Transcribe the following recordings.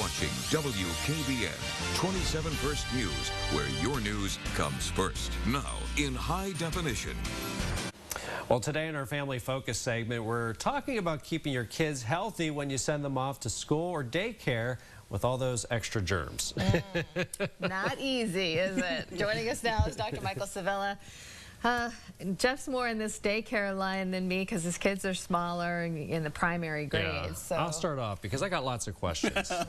watching WKBN 27 First News, where your news comes first. Now in high definition. Well, today in our Family Focus segment, we're talking about keeping your kids healthy when you send them off to school or daycare with all those extra germs. Not easy, is it? Joining us now is Dr. Michael Sevilla. Jeff's more in this daycare line than me because his kids are smaller and in the primary grades. Yeah. So I'll start off because I got lots of questions. All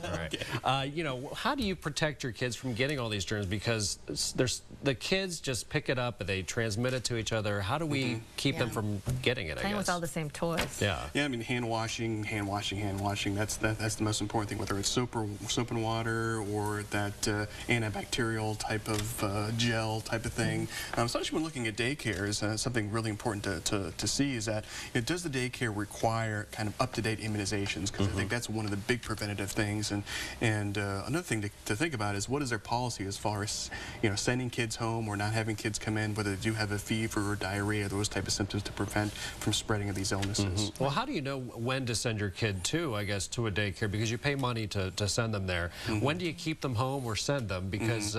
right. You know, how do you protect your kids from getting all these germs? Because the kids just pick it up and they transmit it to each other. How do we keep them from getting it? Playing with all the same toys. Yeah. I mean, hand washing. That's the most important thing. Whether it's soap and water or that antibacterial type of gel type of thing. Especially when looking at daycare, is something really important to see is that does the daycare require kind of up-to-date immunizations? Because I think that's one of the big preventative things. And another thing to think about is what is their policy as far as sending kids home or not having kids come in, whether they do have a fever or diarrhea, those type of symptoms to prevent from spreading of these illnesses. Well, how do you know when to send your kid to, I guess, to a daycare? Because you pay money to send them there. When do you keep them home or send them? Because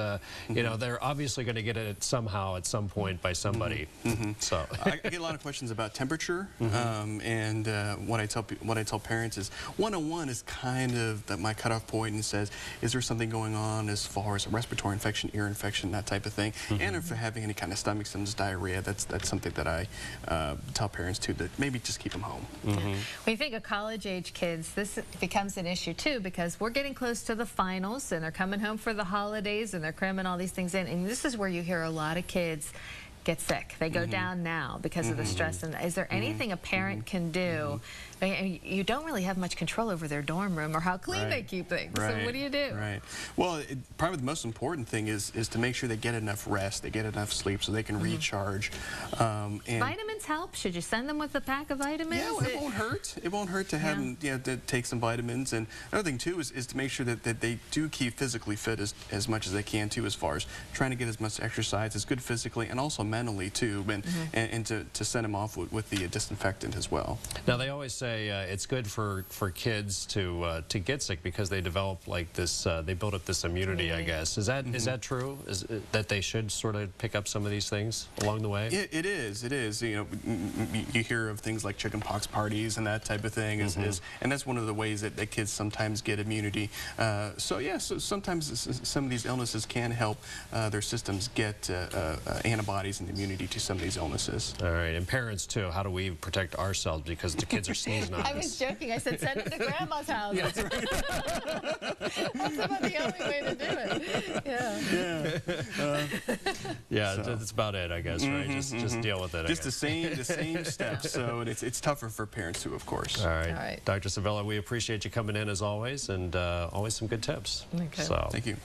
you know, they're obviously going to get it somehow at some point by somebody. So I get a lot of questions about temperature, and what I tell parents is 101 is kind of my cutoff point, and says, is there something going on as far as a respiratory infection, ear infection, that type of thing, and if they're having any kind of stomach symptoms, diarrhea, that's something that I tell parents too, that maybe just keep them home. When you think of college-age kids, this becomes an issue too, because we're getting close to the finals, and they're coming home for the holidays, and they're cramming all these things in, and this is where you hear a lot of kids get sick. They go down now because of the stress. And is there anything a parent can do? I mean, you don't really have much control over their dorm room or how clean they keep things. So what do you do? Well, probably the most important thing is to make sure they get enough rest, they get enough sleep so they can recharge. And vitamins help? Should you send them with a pack of vitamins? Yeah, well, it won't hurt. It won't hurt to have them, to take some vitamins. And another thing too is to make sure that they do keep physically fit as much as they can too, as far as trying to get as much exercise as good physically and also mentally too, and to send them off with the disinfectant as well. Now they always say it's good for kids to get sick because they develop like this, they build up this immunity, I guess. Is that true? Is that they should sort of pick up some of these things along the way? It is. You hear of things like chickenpox parties and that type of thing, and that's one of the ways that kids sometimes get immunity. So sometimes some of these illnesses can help their systems get antibodies and immunity to some of these illnesses. All right, and parents too, how do we protect ourselves because the kids are sneezing on us? I was joking. I said send them to grandma's house. Yeah, that's right. That's about the only way to do it. Yeah. That's about it, I guess, right? Just deal with it. Just the same steps. So it's tougher for parents too, of course. All right. Dr. Sevilla, we appreciate you coming in as always, and always some good tips. Okay. So. Thank you.